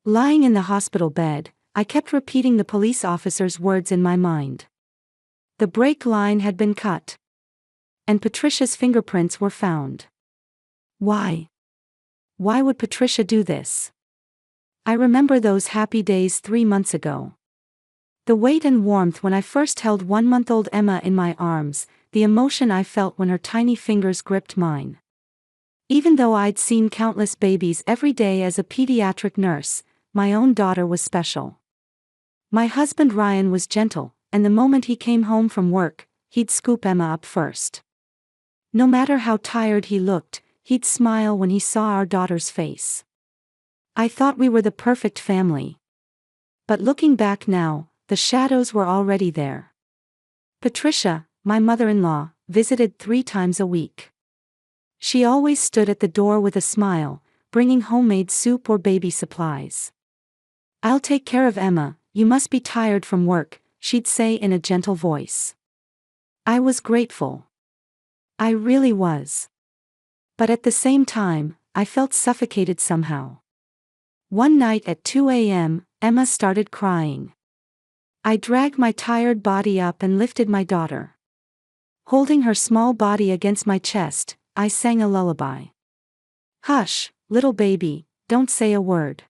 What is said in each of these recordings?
Lying in the hospital bed, I kept repeating the police officer's words in my mind. The brake line had been cut. And Patricia's fingerprints were found. Why? Why would Patricia do this? I remember those happy days 3 months ago. The weight and warmth when I first held 1-month-old Emma in my arms, the emotion I felt when her tiny fingers gripped mine. Even though I'd seen countless babies every day as a pediatric nurse, my own daughter was special. My husband Ryan was gentle, and the moment he came home from work, he'd scoop Emma up first. No matter how tired he looked, he'd smile when he saw our daughter's face. I thought we were the perfect family. But looking back now, the shadows were already there. Patricia, my mother-in-law, visited 3 times a week. She always stood at the door with a smile, bringing homemade soup or baby supplies. "I'll take care of Emma, you must be tired from work," she'd say in a gentle voice. I was grateful. I really was. But at the same time, I felt suffocated somehow. One night at 2 a.m., Emma started crying. I dragged my tired body up and lifted my daughter. Holding her small body against my chest, I sang a lullaby. "Hush, little baby, don't say a word."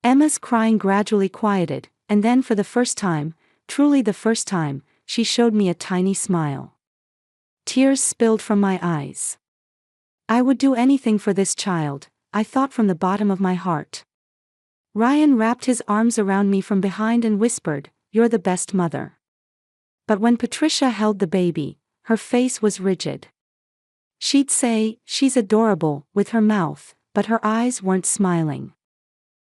Emma's crying gradually quieted, and then for the first time, truly the first time, she showed me a tiny smile. Tears spilled from my eyes. I would do anything for this child, I thought from the bottom of my heart. Ryan wrapped his arms around me from behind and whispered, "You're the best mother." But when Patricia held the baby, her face was rigid. She'd say, "She's adorable," with her mouth, but her eyes weren't smiling.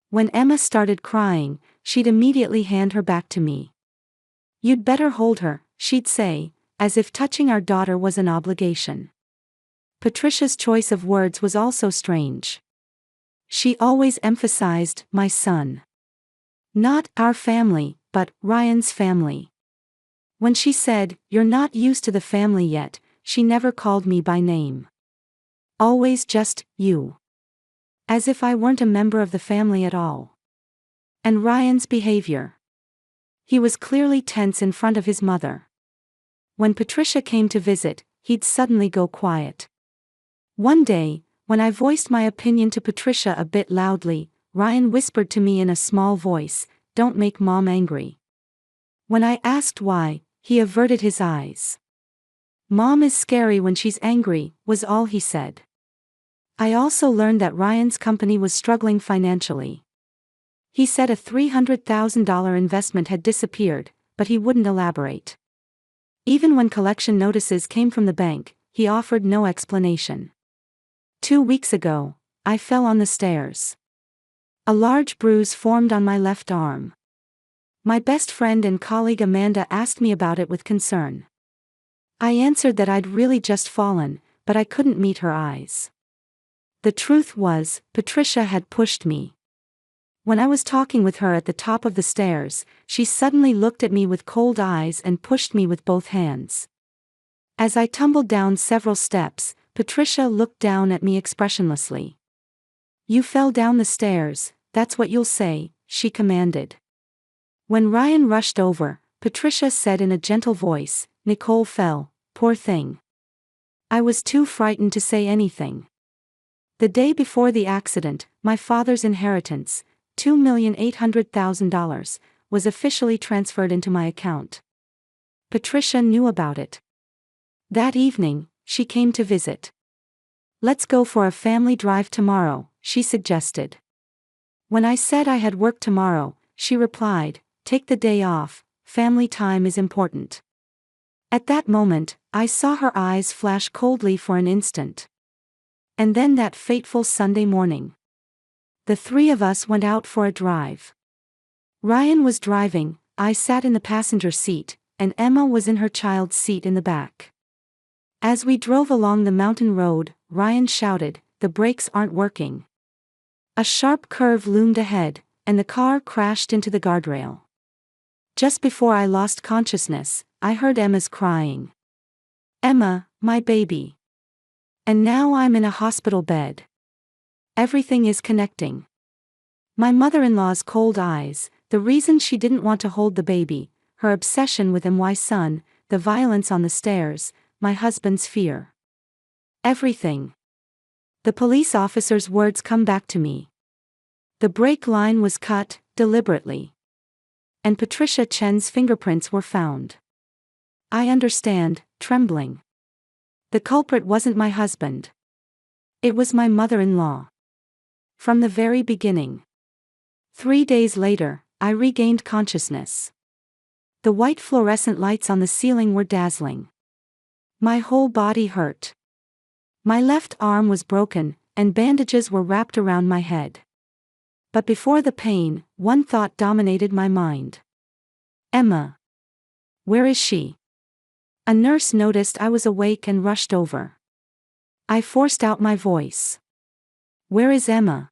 When Emma started crying, she'd immediately hand her back to me. "You'd better hold her," she'd say, as if touching our daughter was an obligation. Patricia's choice of words was also strange. She always emphasized, "my son." Not "our family," but "Ryan's family." When she said, "You're not used to the family yet," she never called me by name. Always just, "you." As if I weren't a member of the family at all. And Ryan's behavior. He was clearly tense in front of his mother. When Patricia came to visit, he'd suddenly go quiet. One day, when I voiced my opinion to Patricia a bit loudly, Ryan whispered to me in a small voice, "Don't make Mom angry." When I asked why, he averted his eyes. "Mom is scary when she's angry," was all he said. I also learned that Ryan's company was struggling financially. He said a $300,000 investment had disappeared, but he wouldn't elaborate. Even when collection notices came from the bank, he offered no explanation. 2 weeks ago, I fell on the stairs. A large bruise formed on my left arm. My best friend and colleague Amanda asked me about it with concern. I answered that I'd really just fallen, but I couldn't meet her eyes. The truth was, Patricia had pushed me. When I was talking with her at the top of the stairs, she suddenly looked at me with cold eyes and pushed me with both hands. As I tumbled down several steps, Patricia looked down at me expressionlessly. "You fell down the stairs, that's what you'll say," she commanded. When Ryan rushed over, Patricia said in a gentle voice, "Nicole fell, poor thing." I was too frightened to say anything. The day before the accident, my father's inheritance, $2,800,000, was officially transferred into my account. Patricia knew about it. That evening, she came to visit. "Let's go for a family drive tomorrow," she suggested. When I said I had work tomorrow, she replied, "Take the day off, family time is important." At that moment, I saw her eyes flash coldly for an instant. And then that fateful Sunday morning. The 3 of us went out for a drive. Ryan was driving, I sat in the passenger seat, and Emma was in her child's seat in the back. As we drove along the mountain road, Ryan shouted, "The brakes aren't working." A sharp curve loomed ahead, and the car crashed into the guardrail. Just before I lost consciousness, I heard Emma's crying. "Emma, my baby." And now I'm in a hospital bed. Everything is connecting. My mother-in-law's cold eyes, the reason she didn't want to hold the baby, her obsession with my son, the violence on the stairs, my husband's fear. Everything. The police officer's words come back to me. The brake line was cut, deliberately. And Patricia Chen's fingerprints were found. I understand, trembling. The culprit wasn't my husband. It was my mother-in-law. From the very beginning. 3 days later, I regained consciousness. The white fluorescent lights on the ceiling were dazzling. My whole body hurt. My left arm was broken, and bandages were wrapped around my head. But before the pain, one thought dominated my mind. Emma. Where is she? A nurse noticed I was awake and rushed over. I forced out my voice. Where is Emma?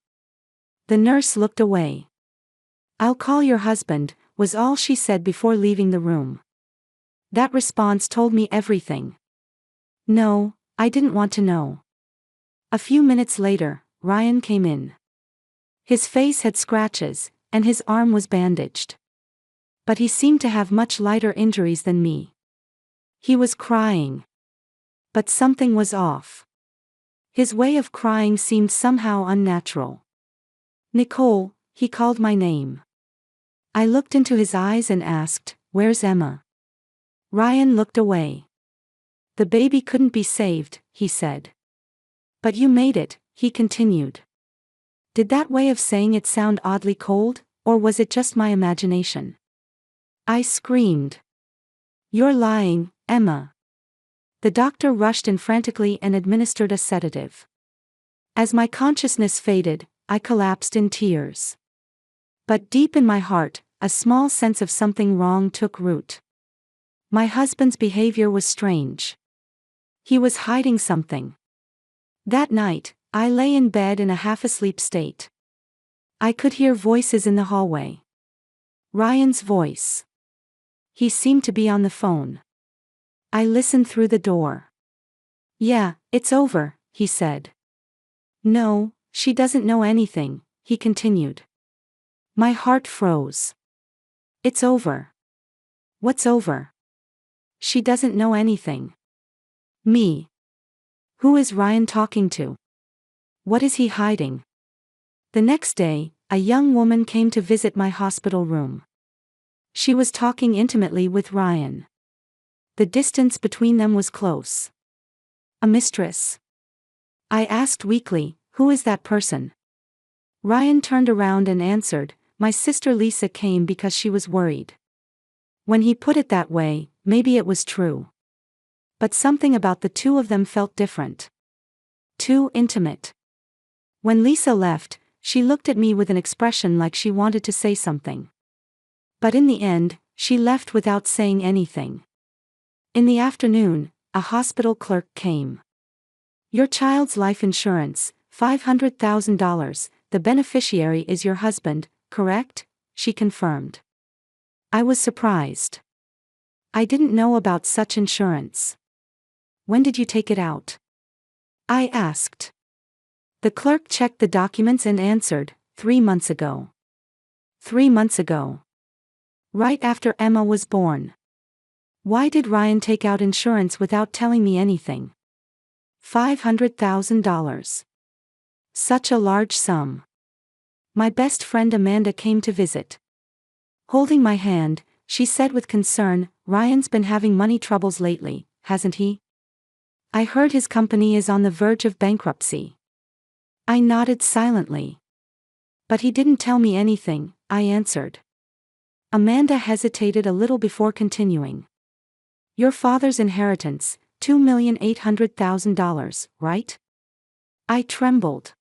The nurse looked away. I'll call your husband, was all she said before leaving the room. That response told me everything. No, I didn't want to know. A few minutes later, Ryan came in. His face had scratches, and his arm was bandaged. But he seemed to have much lighter injuries than me. He was crying. But something was off. His way of crying seemed somehow unnatural. Nicole, he called my name. I looked into his eyes and asked, "Where's Emma?" Ryan looked away. "The baby couldn't be saved," he said. "But you made it," he continued. Did that way of saying it sound oddly cold, or was it just my imagination? I screamed. "You're lying, Emma." The doctor rushed in frantically and administered a sedative. As my consciousness faded, I collapsed in tears. But deep in my heart, a small sense of something wrong took root. My husband's behavior was strange. He was hiding something. That night, I lay in bed in a half-asleep state. I could hear voices in the hallway. Ryan's voice. He seemed to be on the phone. I listened through the door. "Yeah, it's over," he said. "No, she doesn't know anything," he continued. My heart froze. "It's over." "What's over?" "She doesn't know anything." Me. Who is Ryan talking to? What is he hiding? The next day, a young woman came to visit my hospital room. She was talking intimately with Ryan. The distance between them was close. A mistress? I asked weakly, "Who is that person?" Ryan turned around and answered, "My sister Lisa came because she was worried." When he put it that way, maybe it was true. But something about the two of them felt different. Too intimate. When Lisa left, she looked at me with an expression like she wanted to say something. But in the end, she left without saying anything. In the afternoon, a hospital clerk came. "Your child's life insurance, $500,000, the beneficiary is your husband, correct?" she confirmed. I was surprised. I didn't know about such insurance. "When did you take it out?" I asked. The clerk checked the documents and answered, 3 months ago. 3 months ago. Right after Emma was born. Why did Ryan take out insurance without telling me anything? $500,000. Such a large sum. My best friend Amanda came to visit. Holding my hand, she said with concern, "Ryan's been having money troubles lately, hasn't he? I heard his company is on the verge of bankruptcy." I nodded silently. "But he didn't tell me anything," I answered. Amanda hesitated a little before continuing. "Your father's inheritance, $2,800,000, right?" I trembled.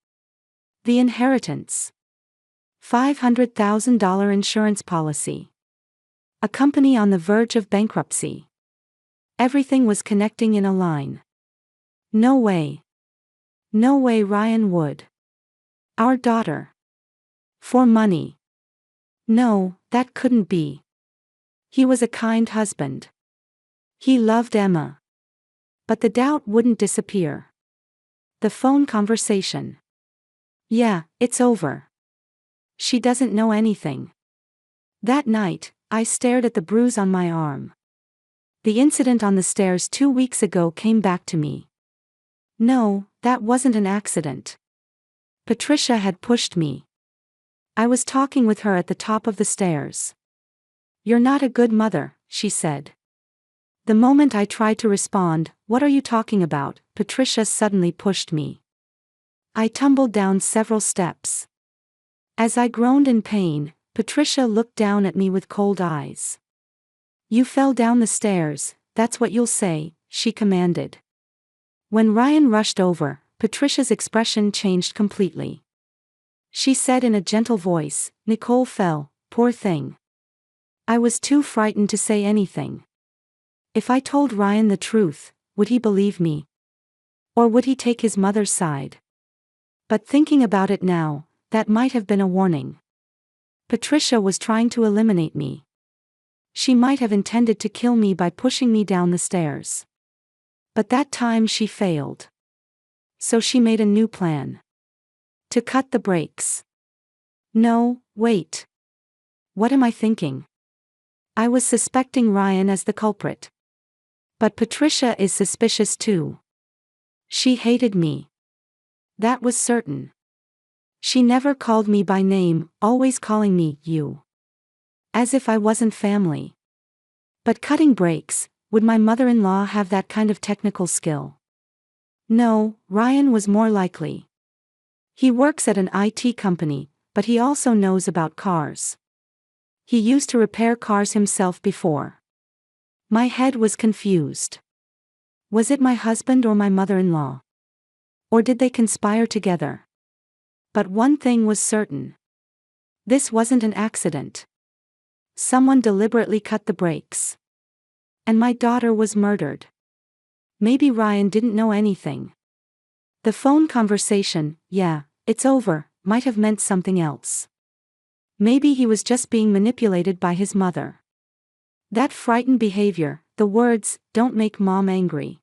The inheritance. $500,000 insurance policy. A company on the verge of bankruptcy. Everything was connecting in a line. No way. No way Ryan would. Our daughter. For money. No, that couldn't be. He was a kind husband. He loved Emma. But the doubt wouldn't disappear. The phone conversation. "Yeah, it's over." She doesn't know anything. That night, I stared at the bruise on my arm. The incident on the stairs 2 weeks ago came back to me. No, that wasn't an accident. Patricia had pushed me. I was talking with her at the top of the stairs. "You're not a good mother," she said. The moment I tried to respond, "What are you talking about?" Patricia suddenly pushed me. I tumbled down several steps. As I groaned in pain, Patricia looked down at me with cold eyes. "You fell down the stairs, that's what you'll say," she commanded. When Ryan rushed over, Patricia's expression changed completely. She said in a gentle voice, "Nicole fell, poor thing." I was too frightened to say anything. If I told Ryan the truth, would he believe me? Or would he take his mother's side? But thinking about it now, that might have been a warning. Patricia was trying to eliminate me. She might have intended to kill me by pushing me down the stairs. But that time she failed. So she made a new plan. To cut the brakes. No, wait. What am I thinking? I was suspecting Ryan as the culprit. But Patricia is suspicious too. She hated me. That was certain. She never called me by name, always calling me you. As if I wasn't family. But cutting brakes, would my mother-in-law have that kind of technical skill? No, Ryan was more likely. He works at an IT company, but he also knows about cars. He used to repair cars himself before. My head was confused. Was it my husband or my mother-in-law? Or did they conspire together? But one thing was certain. This wasn't an accident. Someone deliberately cut the brakes. And my daughter was murdered. Maybe Ryan didn't know anything. The phone conversation, "Yeah, it's over," might have meant something else. Maybe he was just being manipulated by his mother. That frightened behavior, the words, "Don't make mom angry."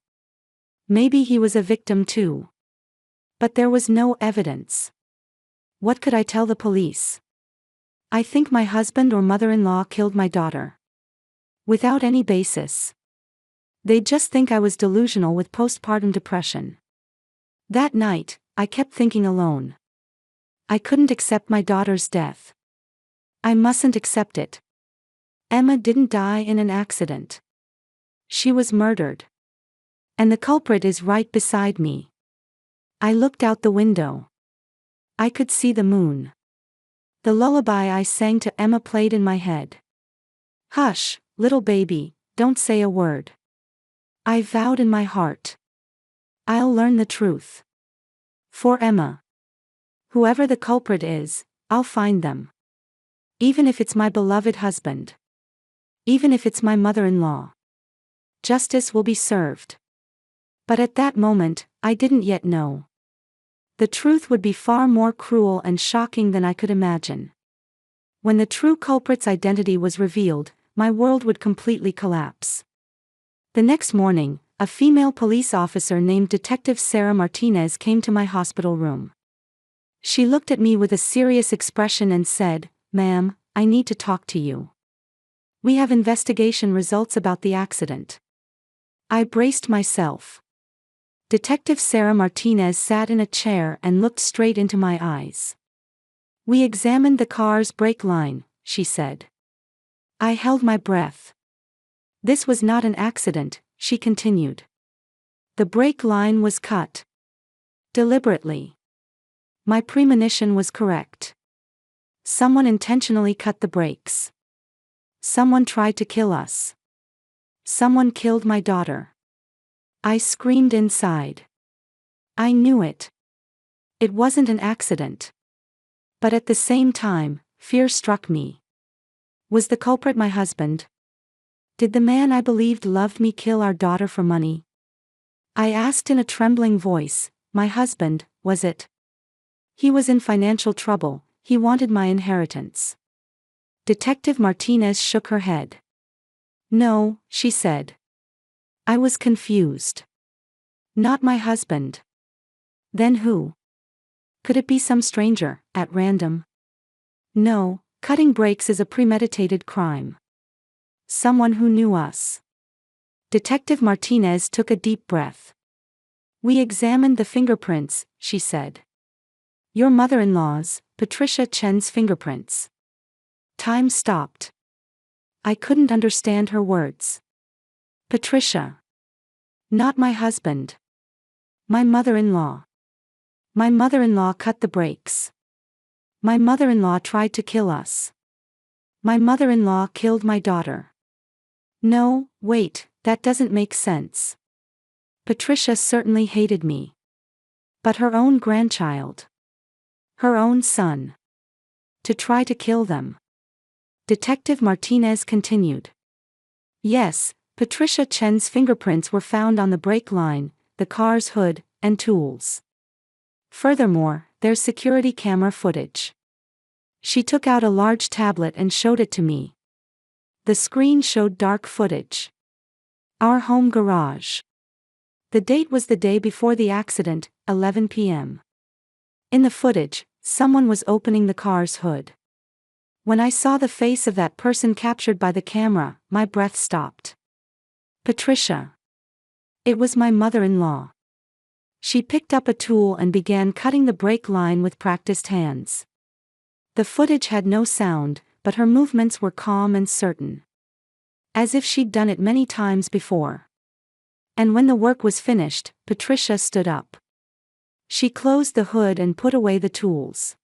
Maybe he was a victim too. But there was no evidence. What could I tell the police? "I think my husband or mother-in-law killed my daughter." Without any basis. They'd just think I was delusional with postpartum depression. That night, I kept thinking alone. I couldn't accept my daughter's death. I mustn't accept it. Emma didn't die in an accident. She was murdered. And the culprit is right beside me. I looked out the window. I could see the moon. The lullaby I sang to Emma played in my head. "Hush, little baby, don't say a word." I vowed in my heart. I'll learn the truth. For Emma. Whoever the culprit is, I'll find them. Even if it's my beloved husband. Even if it's my mother-in-law. Justice will be served. But at that moment, I didn't yet know. The truth would be far more cruel and shocking than I could imagine. When the true culprit's identity was revealed, my world would completely collapse. The next morning, a female police officer named Detective Sarah Martinez came to my hospital room. She looked at me with a serious expression and said, "Ma'am, I need to talk to you. We have investigation results about the accident." I braced myself. Detective Sarah Martinez sat in a chair and looked straight into my eyes. "We examined the car's brake line," she said. I held my breath. "This was not an accident," she continued. "The brake line was cut. Deliberately. My premonition was correct. Someone intentionally cut the brakes. Someone tried to kill us. Someone killed my daughter." I screamed inside. I knew it. It wasn't an accident. But at the same time, fear struck me. Was the culprit my husband? Did the man I believed loved me kill our daughter for money? I asked in a trembling voice, "My husband, was it?" "He was in financial trouble, he wanted my inheritance." Detective Martinez shook her head. "No," she said. I was confused. "Not my husband. Then who? Could it be some stranger, at random?" No, cutting brakes is a premeditated crime. Someone who knew us. Detective Martinez took a deep breath. We examined the fingerprints, she said. Your mother-in-law's, Patricia Chen's fingerprints. Time stopped. I couldn't understand her words. Patricia. Not my husband. My mother-in-law. My mother-in-law cut the brakes. My mother-in-law tried to kill us. My mother-in-law killed my daughter. No, wait, that doesn't make sense. Patricia certainly hated me. But her own grandchild. Her own son. To try to kill them. Detective Martinez continued. Yes, Patricia Chen's fingerprints were found on the brake line, the car's hood, and tools. Furthermore, there's security camera footage. She took out a large tablet and showed it to me. The screen showed dark footage. Our home garage. The date was the day before the accident, 11 p.m. In the footage, someone was opening the car's hood. When I saw the face of that person captured by the camera, my breath stopped. Patricia. It was my mother-in-law. She picked up a tool and began cutting the brake line with practiced hands. The footage had no sound, but her movements were calm and certain. As if she'd done it many times before. And when the work was finished, Patricia stood up. She closed the hood and put away the tools.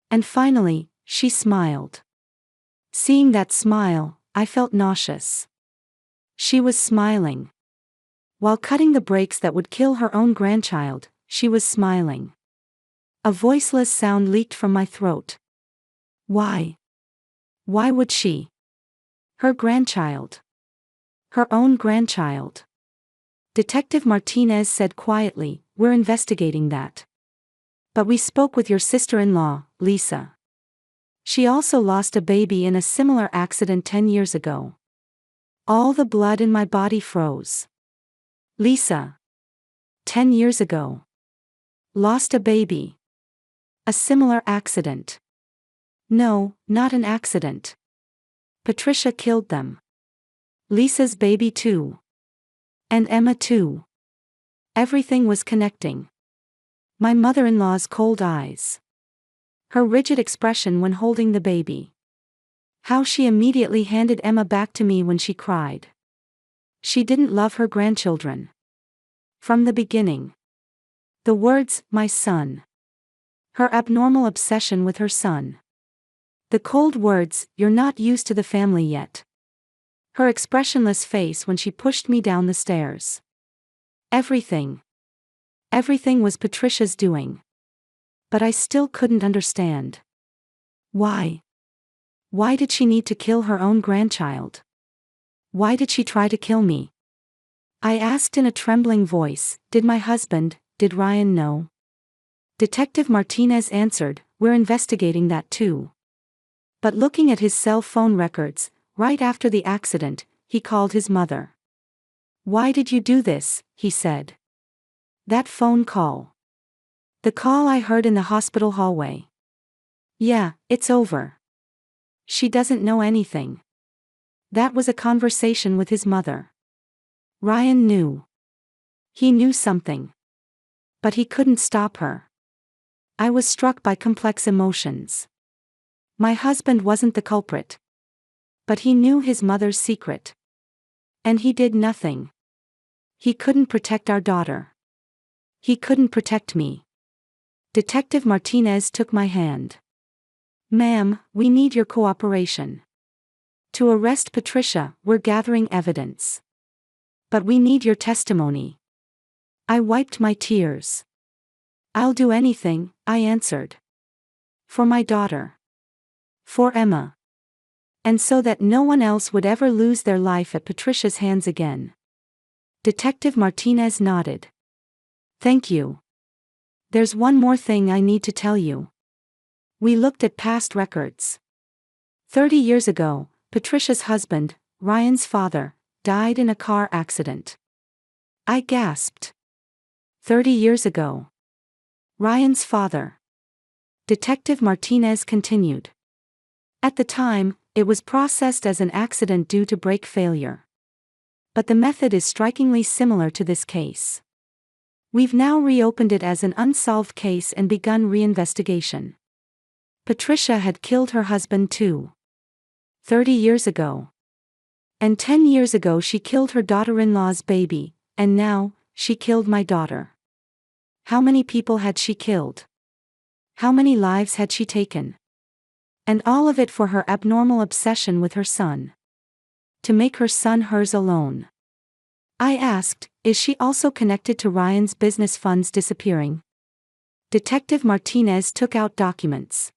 And finally, she smiled. Seeing that smile, I felt nauseous. She was smiling. While cutting the brakes that would kill her own grandchild, she was smiling. A voiceless sound leaked from my throat. Why? Why would she? Her grandchild. Her own grandchild. Detective Martinez said quietly, we're investigating that. But we spoke with your sister-in-law, Lisa. She also lost a baby in a similar accident 10 years ago. All the blood in my body froze. Lisa. 10 years ago. Lost a baby. A similar accident. No, not an accident. Patricia killed them. Lisa's baby too. And Emma too. Everything was connecting. My mother-in-law's cold eyes. Her rigid expression when holding the baby. How she immediately handed Emma back to me when she cried. She didn't love her grandchildren. From the beginning. The words, my son. Her abnormal obsession with her son. The cold words, you're not used to the family yet. Her expressionless face when she pushed me down the stairs. Everything. Everything was Patricia's doing. But I still couldn't understand. Why? Why did she need to kill her own grandchild? Why did she try to kill me? I asked in a trembling voice, did Ryan know? Detective Martinez answered, we're investigating that too. But looking at his cell phone records, right after the accident, he called his mother. Why did you do this? He said. That phone call. The call I heard in the hospital hallway. Yeah, it's over. She doesn't know anything. That was a conversation with his mother. Ryan knew. He knew something. But he couldn't stop her. I was struck by complex emotions. My husband wasn't the culprit. But he knew his mother's secret. And he did nothing. He couldn't protect our daughter. He couldn't protect me. Detective Martinez took my hand. Ma'am, we need your cooperation. To arrest Patricia, we're gathering evidence. But we need your testimony. I wiped my tears. I'll do anything, I answered. For my daughter. For Emma. And so that no one else would ever lose their life at Patricia's hands again. Detective Martinez nodded. Thank you. There's one more thing I need to tell you. We looked at past records. 30 years ago, Patricia's husband, Ryan's father, died in a car accident. I gasped. 30 years ago. Ryan's father. Detective Martinez continued. At the time, it was processed as an accident due to brake failure. But the method is strikingly similar to this case. We've now reopened it as an unsolved case and begun reinvestigation. Patricia had killed her husband too. 30 years ago. And 10 years ago she killed her daughter-in-law's baby, and now, she killed my daughter. How many people had she killed? How many lives had she taken? And all of it for her abnormal obsession with her son. To make her son hers alone. I asked, is she also connected to Ryan's business funds disappearing? Detective Martinez took out documents.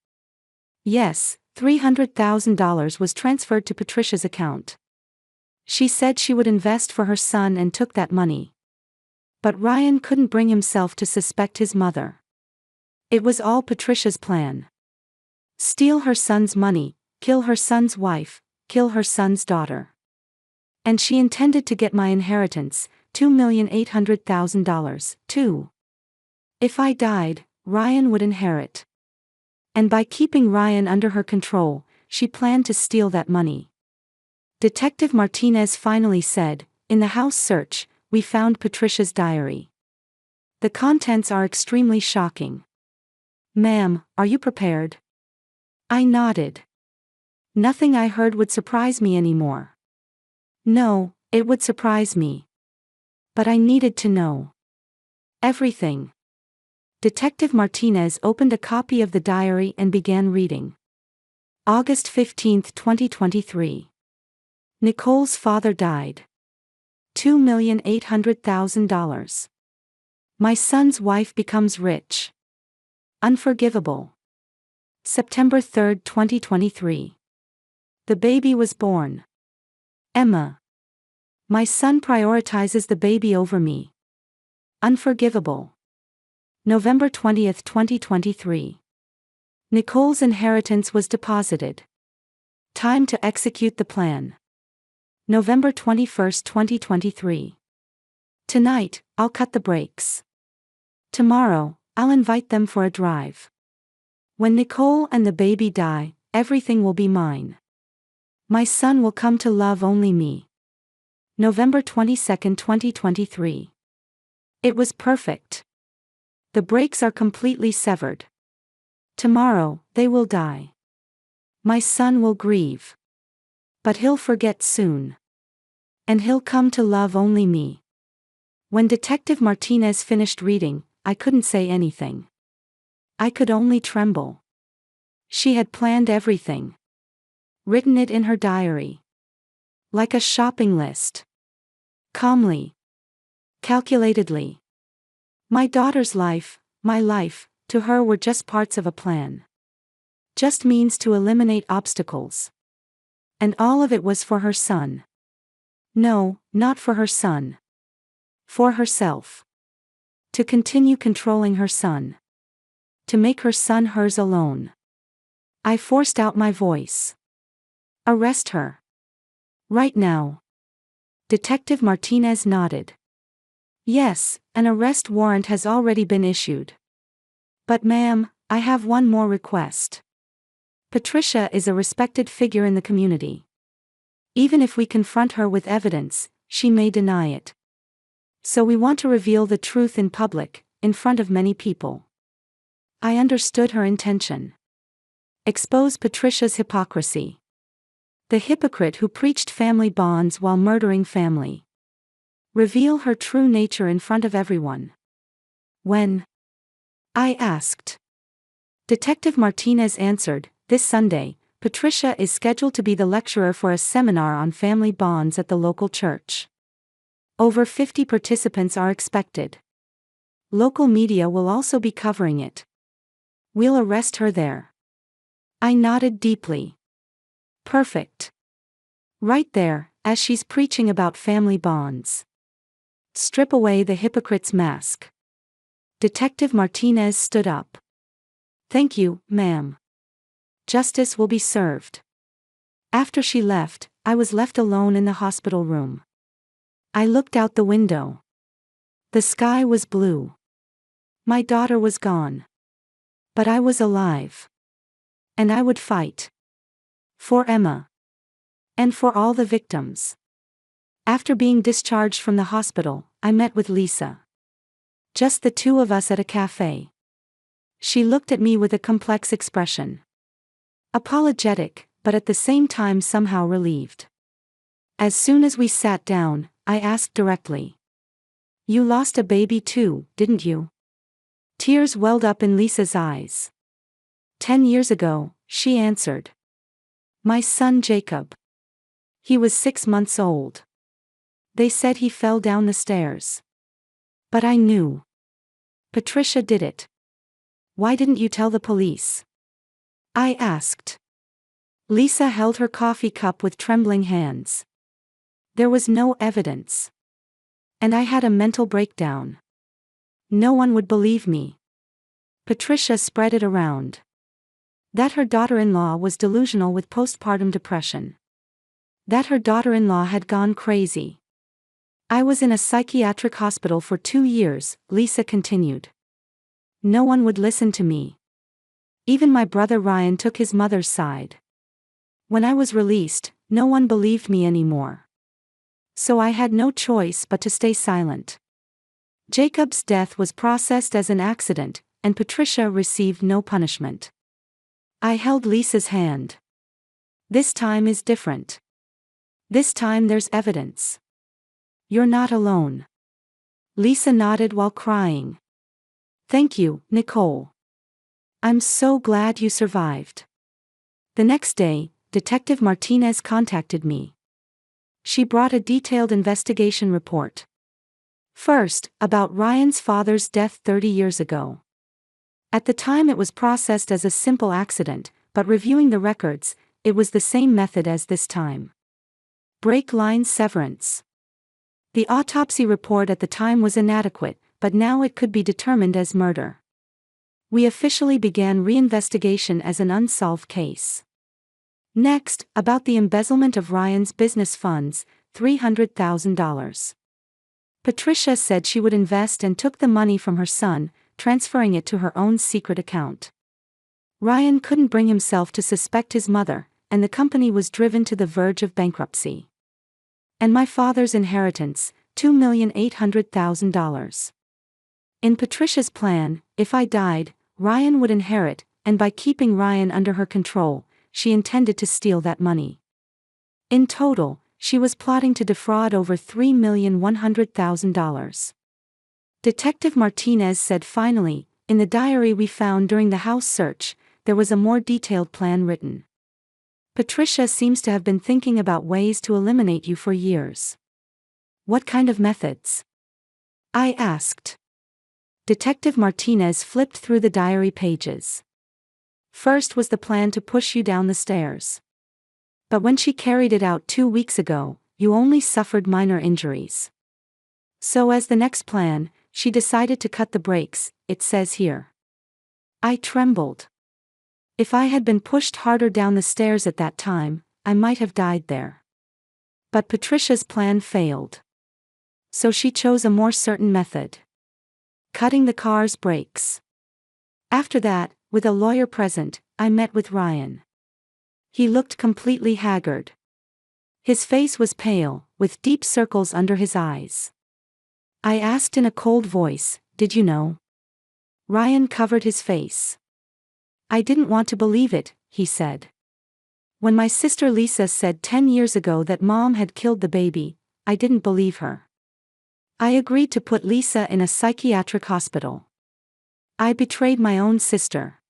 Yes, $300,000 was transferred to Patricia's account. She said she would invest for her son and took that money. But Ryan couldn't bring himself to suspect his mother. It was all Patricia's plan. Steal her son's money, kill her son's wife, kill her son's daughter. And she intended to get my inheritance, $2,800,000, too. If I died, Ryan would inherit. And by keeping Ryan under her control, she planned to steal that money. Detective Martinez finally said, in the house search, we found Patricia's diary. The contents are extremely shocking. Ma'am, are you prepared? I nodded. Nothing I heard would surprise me anymore. No, it would surprise me. But I needed to know. Everything. Detective Martinez opened a copy of the diary and began reading. August 15, 2023. Nicole's father died. $2,800,000. My son's wife becomes rich. Unforgivable. September 3, 2023. The baby was born. Emma. My son prioritizes the baby over me. Unforgivable. November 20, 2023. Nicole's inheritance was deposited. Time to execute the plan. November 21, 2023. Tonight, I'll cut the brakes. Tomorrow, I'll invite them for a drive. When Nicole and the baby die, everything will be mine. My son will come to love only me. November 22, 2023. It was perfect. The brakes are completely severed. Tomorrow, they will die. My son will grieve. But he'll forget soon. And he'll come to love only me. When Detective Martinez finished reading, I couldn't say anything. I could only tremble. She had planned everything. Written it in her diary. Like a shopping list. Calmly. Calculatedly. My daughter's life, my life, to her were just parts of a plan. Just means to eliminate obstacles. And all of it was for her son. No, not for her son. For herself. To continue controlling her son. To make her son hers alone. I forced out my voice. Arrest her. Right now. Detective Martinez nodded. Yes, an arrest warrant has already been issued. But ma'am, I have one more request. Patricia is a respected figure in the community. Even if we confront her with evidence, she may deny it. So we want to reveal the truth in public, in front of many people. I understood her intention. Expose Patricia's hypocrisy. The hypocrite who preached family bonds while murdering family. Reveal her true nature in front of everyone. When? I asked. Detective Martinez answered, this Sunday, Patricia is scheduled to be the lecturer for a seminar on family bonds at the local church. Over 50 participants are expected. Local media will also be covering it. We'll arrest her there. I nodded deeply. Perfect. Right there, as she's preaching about family bonds. Strip away the hypocrite's mask. Detective Martinez stood up. Thank you, ma'am. Justice will be served. After she left, I was left alone in the hospital room. I looked out the window. The sky was blue. My daughter was gone. But I was alive. And I would fight. For Emma. And for all the victims. After being discharged from the hospital, I met with Lisa. Just the two of us at a cafe. She looked at me with a complex expression. Apologetic, but at the same time somehow relieved. As soon as we sat down, I asked directly. You lost a baby too, didn't you? Tears welled up in Lisa's eyes. 10 years ago, she answered. My son Jacob. He was 6 months old. They said he fell down the stairs. But I knew. Patricia did it. Why didn't you tell the police? I asked. Lisa held her coffee cup with trembling hands. There was no evidence. And I had a mental breakdown. No one would believe me. Patricia spread it around. That her daughter-in-law was delusional with postpartum depression. That her daughter-in-law had gone crazy. I was in a psychiatric hospital for 2 years, Lisa continued. No one would listen to me. Even my brother Ryan took his mother's side. When I was released, no one believed me anymore. So I had no choice but to stay silent. Jacob's death was processed as an accident, and Patricia received no punishment. I held Lisa's hand. This time is different. This time there's evidence. You're not alone. Lisa nodded while crying. Thank you, Nicole. I'm so glad you survived. The next day, Detective Martinez contacted me. She brought a detailed investigation report. First, about Ryan's father's death 30 years ago. At the time it was processed as a simple accident, but reviewing the records, it was the same method as this time. Brake line severance. The autopsy report at the time was inadequate, but now it could be determined as murder. We officially began reinvestigation as an unsolved case. Next, about the embezzlement of Ryan's business funds, $300,000. Patricia said she would invest and took the money from her son, transferring it to her own secret account. Ryan couldn't bring himself to suspect his mother, and the company was driven to the verge of bankruptcy. And my father's inheritance, $2,800,000. In Patricia's plan, if I died, Ryan would inherit, and by keeping Ryan under her control, she intended to steal that money. In total, she was plotting to defraud over $3,100,000. Detective Martinez said finally, in the diary we found during the house search, there was a more detailed plan written. Patricia seems to have been thinking about ways to eliminate you for years. What kind of methods? I asked. Detective Martinez flipped through the diary pages. First was the plan to push you down the stairs. But when she carried it out 2 weeks ago, you only suffered minor injuries. So as the next plan, she decided to cut the brakes, it says here. I trembled. If I had been pushed harder down the stairs at that time, I might have died there. But Patricia's plan failed. So she chose a more certain method. Cutting the car's brakes. After that, with a lawyer present, I met with Ryan. He looked completely haggard. His face was pale, with deep circles under his eyes. I asked in a cold voice, "Did you know?" Ryan covered his face. I didn't want to believe it, he said. When my sister Lisa said 10 years ago that Mom had killed the baby, I didn't believe her. I agreed to put Lisa in a psychiatric hospital. I betrayed my own sister.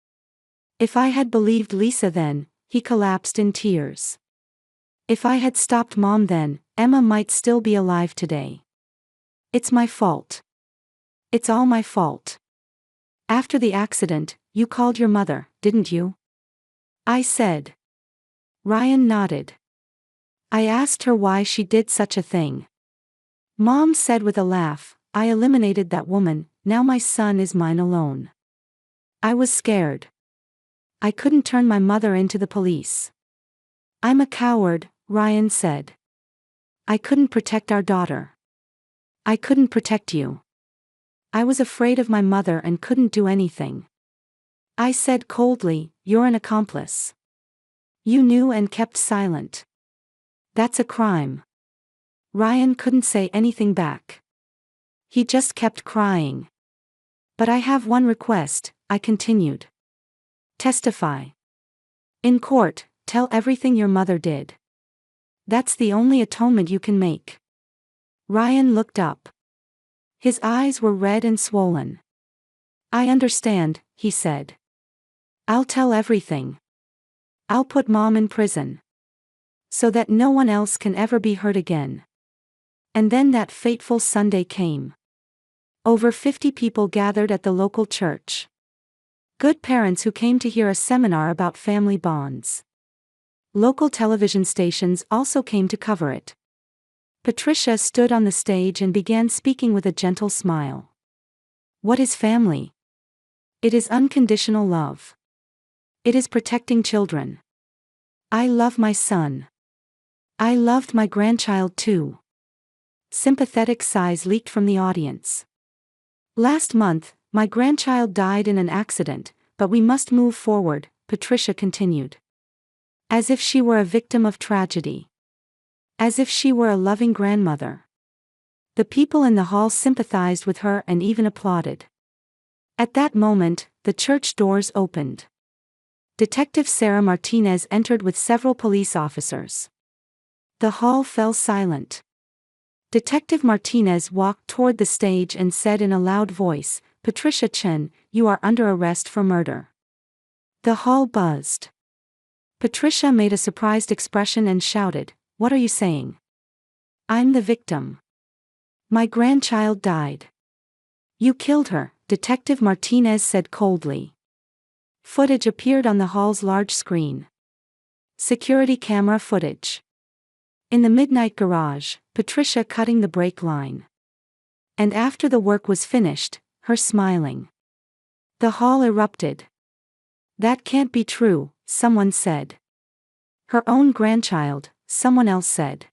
If I had believed Lisa then, he collapsed in tears. If I had stopped Mom then, Emma might still be alive today. It's my fault. It's all my fault. After the accident, you called your mother, didn't you? I said. Ryan nodded. I asked her why she did such a thing. Mom said with a laugh, I eliminated that woman, now my son is mine alone. I was scared. I couldn't turn my mother into the police. I'm a coward, Ryan said. I couldn't protect our daughter. I couldn't protect you. I was afraid of my mother and couldn't do anything. I said coldly, you're an accomplice. You knew and kept silent. That's a crime. Ryan couldn't say anything back. He just kept crying. But I have one request, I continued. Testify. In court, tell everything your mother did. That's the only atonement you can make. Ryan looked up. His eyes were red and swollen. I understand, he said. I'll tell everything. I'll put Mom in prison. So that no one else can ever be hurt again. And then that fateful Sunday came. Over 50 people gathered at the local church. Good parents who came to hear a seminar about family bonds. Local television stations also came to cover it. Patricia stood on the stage and began speaking with a gentle smile. What is family? It is unconditional love. It is protecting children. I love my son. I loved my grandchild too. Sympathetic sighs leaked from the audience. Last month, my grandchild died in an accident, but we must move forward, Patricia continued. As if she were a victim of tragedy. As if she were a loving grandmother. The people in the hall sympathized with her and even applauded. At that moment, the church doors opened. Detective Sarah Martinez entered with several police officers. The hall fell silent. Detective Martinez walked toward the stage and said in a loud voice, Patricia Chen, you are under arrest for murder. The hall buzzed. Patricia made a surprised expression and shouted, What are you saying? I'm the victim. My grandchild died. You killed her, Detective Martinez said coldly. Footage appeared on the hall's large screen. Security camera footage. In the midnight garage, Patricia cutting the brake line. And after the work was finished, her smiling. The hall erupted. That can't be true, someone said. Her own grandchild, someone else said.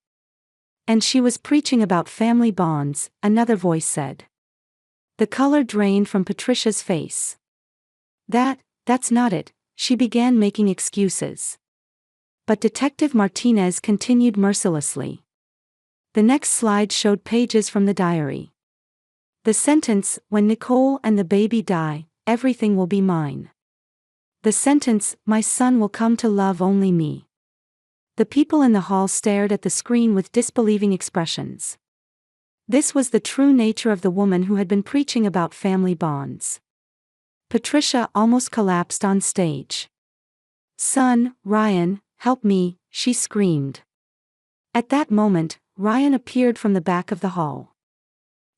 And she was preaching about family bonds, another voice said. The color drained from Patricia's face. That's not it, she began making excuses. But Detective Martinez continued mercilessly. The next slide showed pages from the diary. The sentence, when Nicole and the baby die, everything will be mine. The sentence, my son will come to love only me. The people in the hall stared at the screen with disbelieving expressions. This was the true nature of the woman who had been preaching about family bonds. Patricia almost collapsed on stage. Son, Ryan, help me, she screamed. At that moment, Ryan appeared from the back of the hall.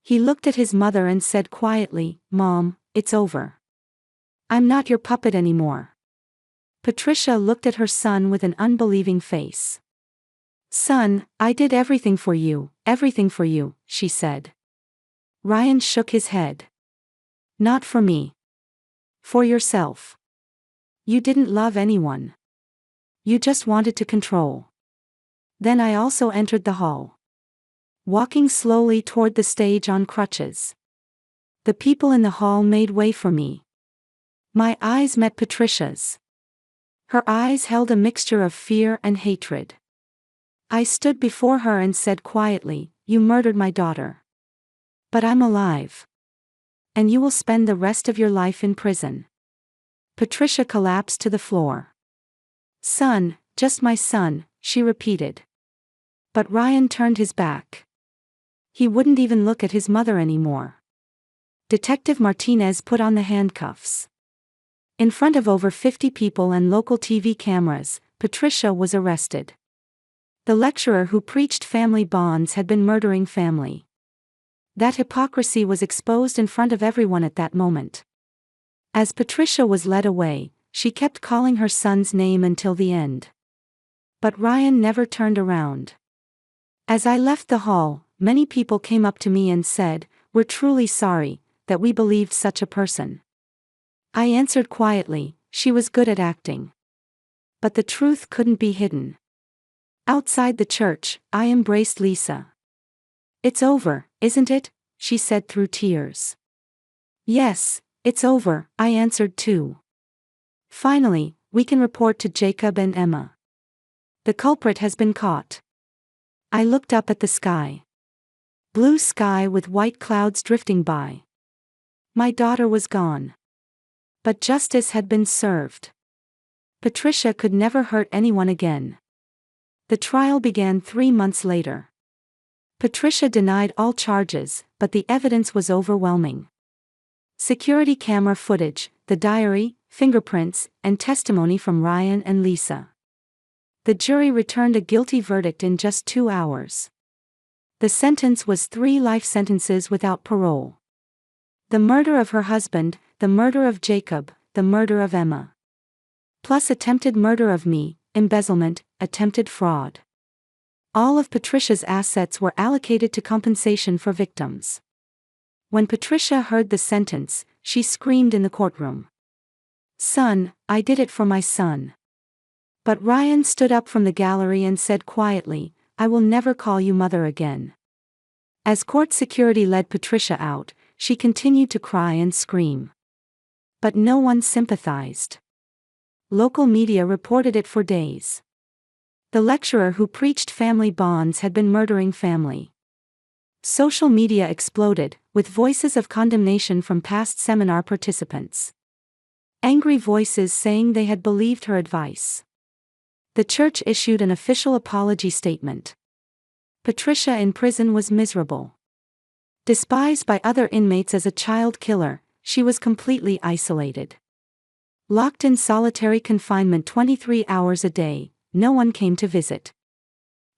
He looked at his mother and said quietly, Mom, it's over. I'm not your puppet anymore. Patricia looked at her son with an unbelieving face. Son, I did everything for you, she said. Ryan shook his head. Not for me. For yourself. You didn't love anyone. You just wanted to control. Then I also entered the hall. Walking slowly toward the stage on crutches. The people in the hall made way for me. My eyes met Patricia's. Her eyes held a mixture of fear and hatred. I stood before her and said quietly, You murdered my daughter. But I'm alive. And you will spend the rest of your life in prison. Patricia collapsed to the floor. Son, just my son, she repeated. But Ryan turned his back. He wouldn't even look at his mother anymore. Detective Martinez put on the handcuffs. In front of over 50 people and local TV cameras, Patricia was arrested. The lecturer who preached family bonds had been murdering family. That hypocrisy was exposed in front of everyone at that moment. As Patricia was led away, she kept calling her son's name until the end. But Ryan never turned around. As I left the hall, many people came up to me and said, We're truly sorry that we believed such a person. I answered quietly, she was good at acting. But the truth couldn't be hidden. Outside the church, I embraced Lisa. It's over, isn't it? She said through tears. Yes, it's over, I answered too. Finally, we can report to Jacob and Emma. The culprit has been caught. I looked up at the sky. Blue sky with white clouds drifting by. My daughter was gone. But justice had been served. Patricia could never hurt anyone again. The trial began 3 months later. Patricia denied all charges, but the evidence was overwhelming. Security camera footage, the diary, fingerprints, and testimony from Ryan and Lisa. The jury returned a guilty verdict in just 2 hours. The sentence was 3 life sentences without parole. The murder of her husband, the murder of Jacob, the murder of Emma. Plus attempted murder of me, embezzlement, attempted fraud. All of Patricia's assets were allocated to compensation for victims. When Patricia heard the sentence, she screamed in the courtroom. "Son, I did it for my son." But Ryan stood up from the gallery and said quietly, "I will never call you mother again." As court security led Patricia out, she continued to cry and scream. But no one sympathized. Local media reported it for days. The lecturer who preached family bonds had been murdering family. Social media exploded, with voices of condemnation from past seminar participants. Angry voices saying they had believed her advice. The church issued an official apology statement. Patricia in prison was miserable. Despised by other inmates as a child killer, she was completely isolated. Locked in solitary confinement 23 hours a day, no one came to visit.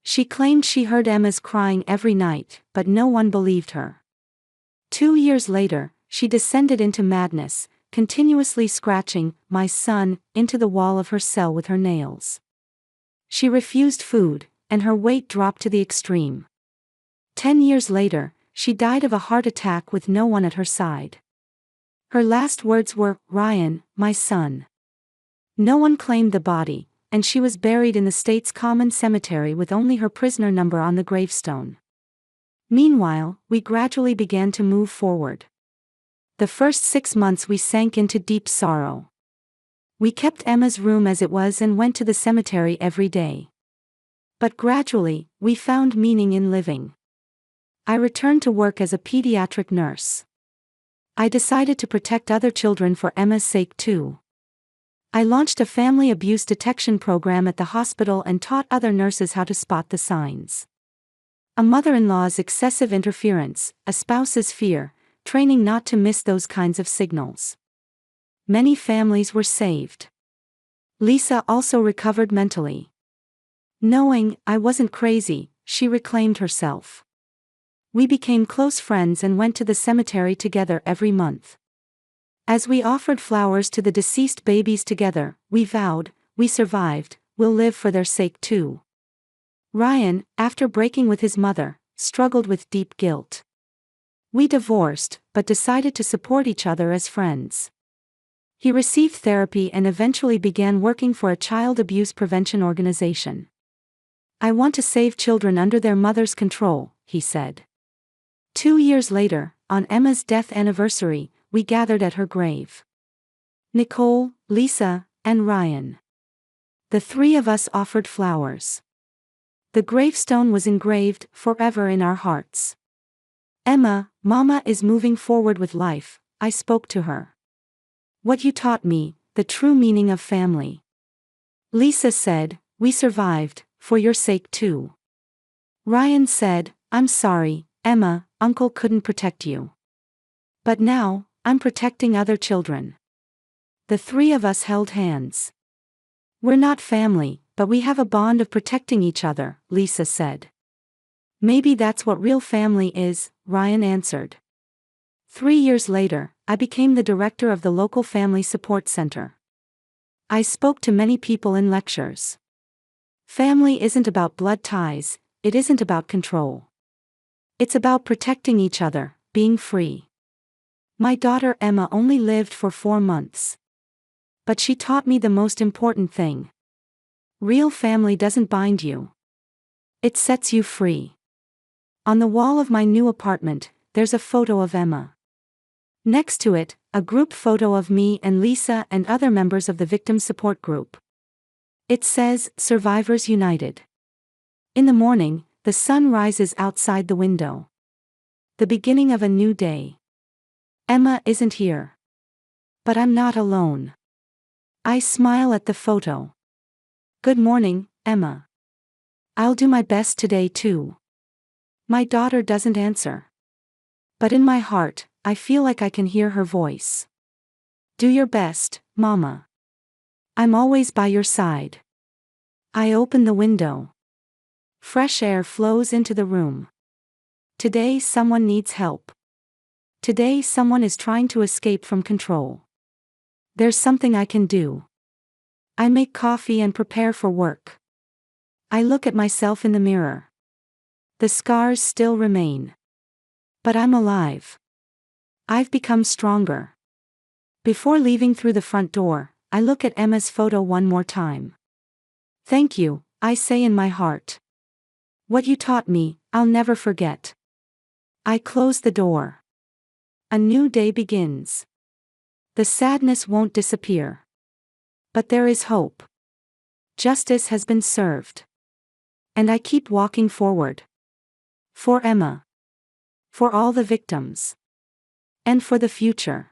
She claimed she heard Emma's crying every night, but no one believed her. 2 years later, she descended into madness, continuously scratching "my son" into the wall of her cell with her nails. She refused food, and her weight dropped to the extreme. 10 years later, she died of a heart attack with no one at her side. Her last words were, "Ryan, my son." No one claimed the body, and she was buried in the state's common cemetery with only her prisoner number on the gravestone. Meanwhile, we gradually began to move forward. The first 6 months we sank into deep sorrow. We kept Emma's room as it was and went to the cemetery every day. But gradually, we found meaning in living. I returned to work as a pediatric nurse. I decided to protect other children for Emma's sake too. I launched a family abuse detection program at the hospital and taught other nurses how to spot the signs. A mother-in-law's excessive interference, a spouse's fear, training not to miss those kinds of signals. Many families were saved. Lisa also recovered mentally. Knowing I wasn't crazy, she reclaimed herself. We became close friends and went to the cemetery together every month. As we offered flowers to the deceased babies together, we vowed, we survived, we'll live for their sake too. Ryan, after breaking with his mother, struggled with deep guilt. We divorced, but decided to support each other as friends. He received therapy and eventually began working for a child abuse prevention organization. "I want to save children under their mother's control," he said. 2 years later, on Emma's death anniversary, we gathered at her grave. Nicole, Lisa, and Ryan. The 3 of us offered flowers. The gravestone was engraved, "Forever in our hearts." "Emma, Mama is moving forward with life," I spoke to her. "What you taught me, the true meaning of family." Lisa said, "We survived, for your sake too." Ryan said, "I'm sorry, Emma, Uncle couldn't protect you. But now, I'm protecting other children." The 3 of us held hands. "We're not family, but we have a bond of protecting each other," Lisa said. "Maybe that's what real family is," Ryan answered. 3 years later, I became the director of the local family support center. I spoke to many people in lectures. Family isn't about blood ties, it isn't about control. It's about protecting each other, being free. My daughter Emma only lived for 4 months. But she taught me the most important thing. Real family doesn't bind you. It sets you free. On the wall of my new apartment, there's a photo of Emma. Next to it, a group photo of me and Lisa and other members of the victim support group. It says, Survivors United. In the morning, the sun rises outside the window. The beginning of a new day. Emma isn't here. But I'm not alone. I smile at the photo. Good morning, Emma. I'll do my best today too. My daughter doesn't answer. But in my heart, I feel like I can hear her voice. Do your best, Mama. I'm always by your side. I open the window. Fresh air flows into the room. Today someone needs help. Today someone is trying to escape from control. There's something I can do. I make coffee and prepare for work. I look at myself in the mirror. The scars still remain. But I'm alive. I've become stronger. Before leaving through the front door, I look at Emma's photo one more time. Thank you, I say in my heart. What you taught me, I'll never forget. I close the door. A new day begins. The sadness won't disappear. But there is hope. Justice has been served. And I keep walking forward. For Emma. For all the victims. And for the future.